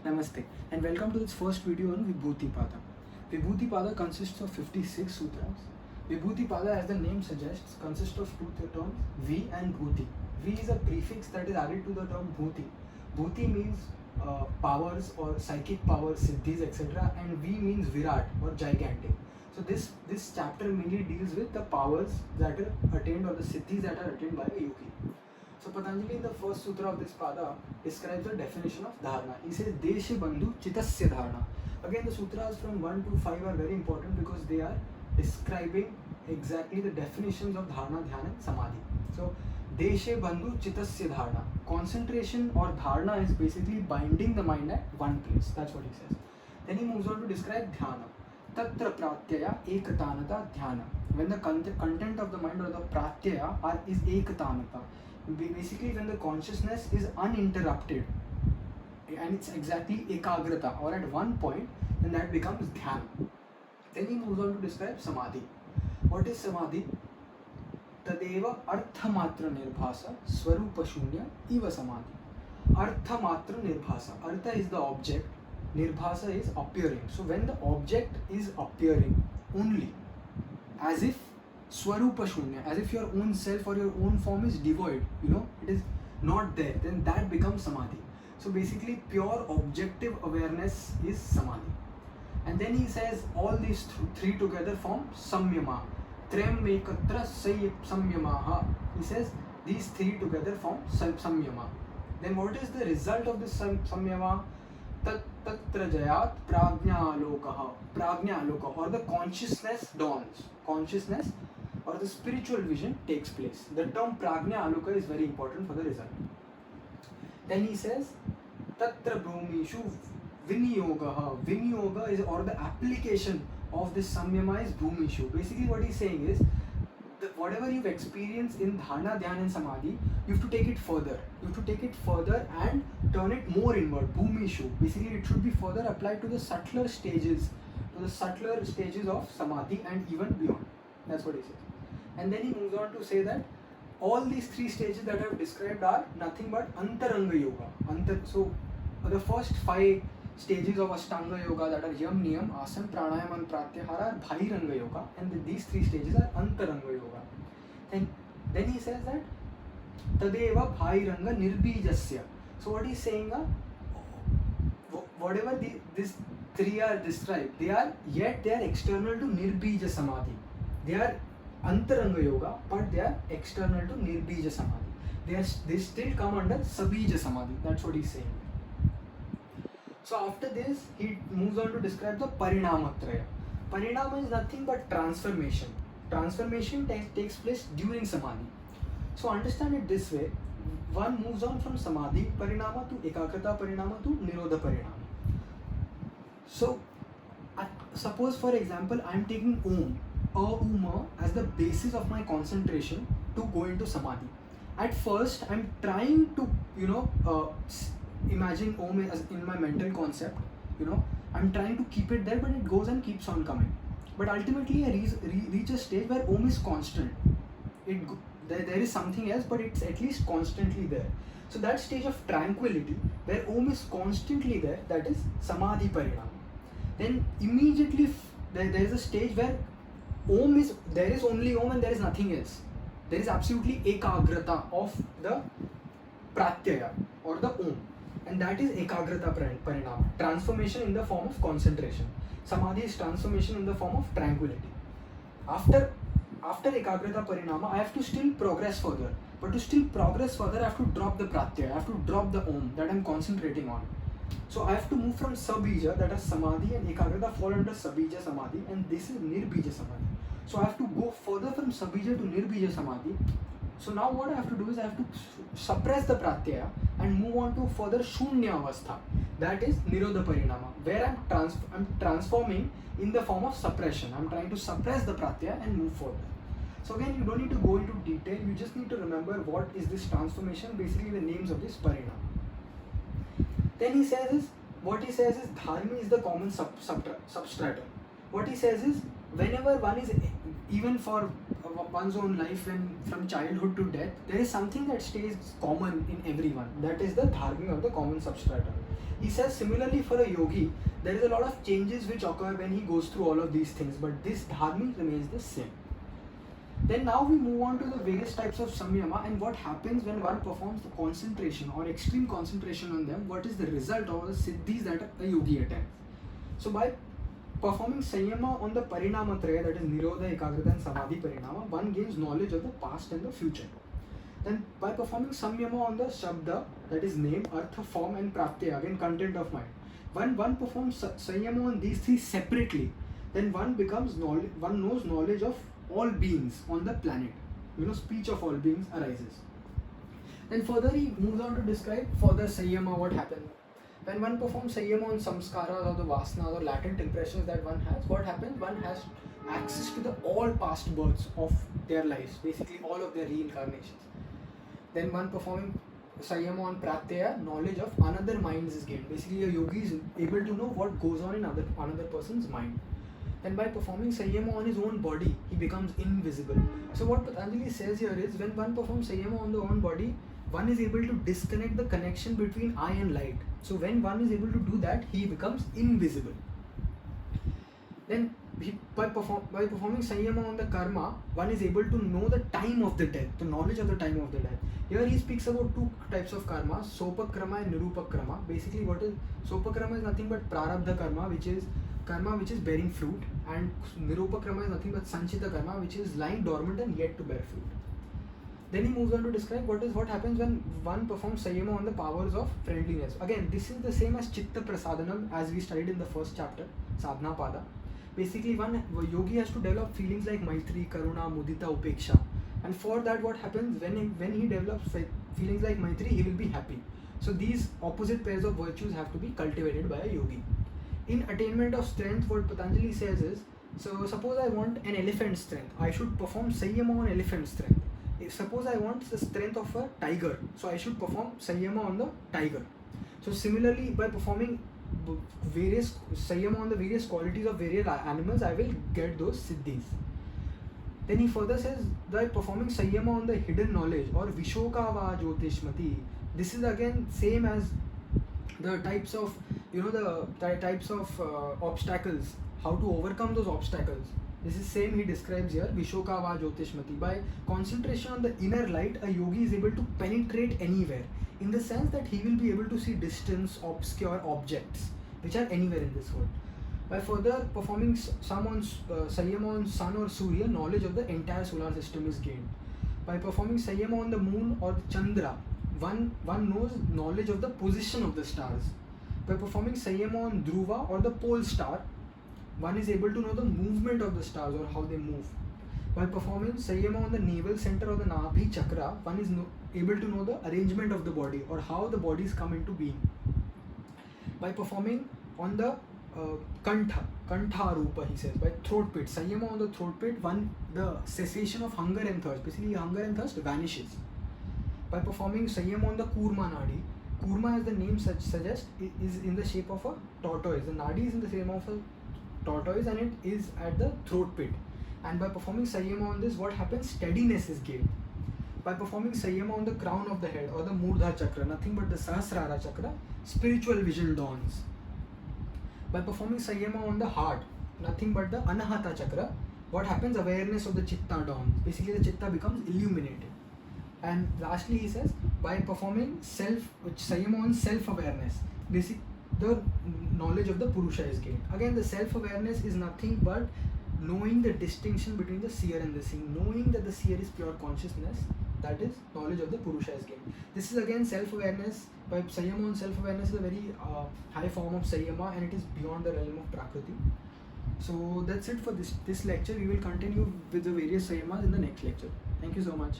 Namaste and welcome to this first video on Vibhuti Pada. Vibhuti Pada consists of 56 sutras. Vibhuti Pada, as the name suggests, consists of two terms, V and Bhuti. V is a prefix that is added to the term Bhuti. Bhuti means powers or psychic powers, siddhis, etc. and V means Virat or gigantic. So this chapter mainly deals with the powers that are attained or the siddhis that are attained by a yogi. So Patanjali in the first sutra of this pada describes the definition of dharana. He says Deshe Bandhu Chitasya Dharana. Again, the sutras from 1 to 5 are very important because they are describing exactly the definitions of dharana, dhyana and samadhi. So Deshe Bandhu Chitasya Dharana. Concentration or dharana is basically binding the mind at one place. That's what he says. Then he moves on to describe dhyana. Tatra pratyaya ekatanata dhyana. When the content of the mind or the pratyaya is ekatanata. Basically when the consciousness is uninterrupted and it's exactly ekagrata or at one point, then that becomes dhyana. Then he moves on to describe samadhi. What is samadhi? Tadeva arthamatra nirbhasa swarupa shunya iva samadhi. Arthamatra nirbhasa. Artha is the object, nirbhasa is appearing. So when the object is appearing only as if Swarupa Shunya, as if your own self or your own form is devoid, it is not there, then that becomes Samadhi. So basically pure objective awareness is Samadhi. And then he says all these three together form Samyama. Trem ekatra samyamaha. He says these three together form Samyama. Then what is the result of this Samyama? Tatra jayat prajna alokaha. Prajna aloka, or the consciousness dawns. Consciousness or the spiritual vision takes place. The term prajna aloka is very important for the result. Then he says tatra brahmishu vinyogaha. Vinyoga is, or the application of this samyama is bhumishu. Basically what he's saying is whatever you've experienced in dharana, dhyana and samadhi, you have to take it further. You have to take it further and turn it more inward. Bhumishu. Basically it should be further applied to the subtler stages, of samadhi and even beyond. That's what he says. And then he moves on to say that all these three stages that I have described are nothing but antaranga yoga. So the first 5 stages of Ashtanga yoga, that are Yam, Niyam, Asana, Pranayama and Pratyahara, are Bahiranga yoga, and these 3 stages are Antaranga yoga. And then he says that Tadeva Bahiranga Nirbijasya. So what he's saying, whatever these 3 are described, they are external to Nirbija Samadhi. They are Antaranga yoga, but they are external to Nirbija Samadhi. They still come under Sabija Samadhi. That's what he's saying. So after this, he moves on to describe the Parinamatraya. Parinama is nothing but transformation. Transformation takes place during Samadhi. So understand it this way. One moves on from Samadhi Parinama to Ekagrata Parinama to Nirodha Parinama. So suppose for example, I am taking Om, A-U-M, as the basis of my concentration to go into Samadhi. At first, I am trying to, imagine Om as in my mental concept, I'm trying to keep it there, but it goes and keeps on coming. But ultimately I reach a stage where Om is constant. There is something else, but it's at least constantly there. So that stage of tranquility where Om is constantly there, that is Samadhi Parinama. Then immediately there is a stage where there is only Om and there is nothing else. There is absolutely ekagrata of the pratyaya or the Om. And that is ekagrata parinama, transformation in the form of concentration. Samadhi is transformation in the form of tranquility. After ekagrata parinama, I have to still progress further. But to still progress further, I have to drop the pratyaya, I have to drop the Om that I am concentrating on. So I have to move from Sabija, that is Samadhi, and ekagrata fall under Sabija Samadhi, and this is Nirbija Samadhi. So I have to go further from Sabija to Nirbija Samadhi. So now what I have to do is I have to suppress the pratyaya and move on to further Shunya Avastha, that is Nirodha Parinama, where I'm transforming in the form of suppression. I'm trying to suppress the pratyaya and move further. So again, you don't need to go into detail, you just need to remember what is this transformation, basically the names of this parinama. Then what he says is dharma is the common substratum. What he says is whenever one is, even for one's own life when from childhood to death, there is something that stays common in everyone. That is the dharmi of the common substrata. He says similarly for a yogi, there is a lot of changes which occur when he goes through all of these things, but this dharmi remains the same. Then now we move on to the various types of samyama and what happens when one performs the concentration or extreme concentration on them, what is the result of the siddhis that a yogi attains. So by performing samyama on the parinamatraya, that is nirodha, ekagrata and samadhi parinama, one gains knowledge of the past and the future. Then by performing samyama on the shabda, that is name, artha, form and pratyaya, again content of mind, when one performs samyama on these three separately, then one knows knowledge of all beings on the planet. Speech of all beings arises. Then further he moves on to describe further samyama, what happens. When one performs samyama on samskaras or the vasanas or latent impressions that one has, what happens? One has access to the all past births of their lives, basically all of their reincarnations. Then one performing samyama on pratyaya, knowledge of another mind is gained. Basically a yogi is able to know what goes on in another person's mind. And by performing samyama on his own body, he becomes invisible. So what Patanjali says here is, when one performs samyama on the own body, one is able to disconnect the connection between I and light. So when one is able to do that, he becomes invisible. Then by performing samyama on the karma, one is able to know the time of the death, the knowledge of the time of the death. Here he speaks about two types of karma, sopakrama and nirupakrama. Basically what is sopakrama is nothing but prarabdha karma, which is karma which is bearing fruit, and nirupakrama is nothing but sanchita karma, which is lying dormant and yet to bear fruit. Then he moves on to describe what happens when one performs samyama on the powers of friendliness. Again, this is the same as chitta prasadanam as we studied in the first chapter, sadhana pada. Basically one yogi has to develop feelings like maitri, karuna, mudita, upeksha, and for that what happens, when he develops feelings like maitri, he will be happy. So these opposite pairs of virtues have to be cultivated by a yogi. In attainment of strength, what Patanjali says is, so suppose I want an elephant strength, I should perform samyama on elephant strength. Suppose I want the strength of a tiger, so I should perform samyama on the tiger. So similarly, by performing various samyama on the various qualities of various animals, I will get those siddhis. Then he further says, by performing samyama on the hidden knowledge or vishokava jyotishmati, this is again same as the types of obstacles, how to overcome those obstacles. This is same he describes here, Vishokava Jyotishmati. By concentration on the inner light, a yogi is able to penetrate anywhere, in the sense that he will be able to see distant, obscure objects which are anywhere in this world. By further performing samyama on sun or surya, knowledge of the entire solar system is gained. By performing samyama on the moon or the chandra, one knows knowledge of the position of the stars. By performing samyama on dhruva or the pole star, one is able to know the movement of the stars or how they move. By performing samyama on the navel center or the nabhi chakra, one is able to know the arrangement of the body or how the bodies come into being. By performing on the kantha rupa, he says, by throat pit, samyama on the throat pit, the cessation of hunger and thirst, basically hunger and thirst vanishes. By performing samyama on the kurma nadi, kurma, as the name suggests, is in the shape of a tortoise. The nadi is in the shape of a tortoise and it is at the throat pit. And by performing samyama on this, what happens? Steadiness is gained. By performing samyama on the crown of the head or the murdha chakra, nothing but the sahasrara chakra, spiritual vision dawns. By performing samyama on the heart, nothing but the anahata chakra, what happens? Awareness of the chitta dawns. Basically the chitta becomes illuminated. And lastly he says, by performing samyama on self-awareness, basically the knowledge of the Purusha is gained. Again, the self-awareness is nothing but knowing the distinction between the seer and the seen. Knowing that the seer is pure consciousness, that is knowledge of the Purusha is gained. This is again self-awareness. By samyama on self-awareness is a very high form of samyama and it is beyond the realm of Prakriti. So that's it for this lecture. We will continue with the various samyamas in the next lecture. Thank you so much.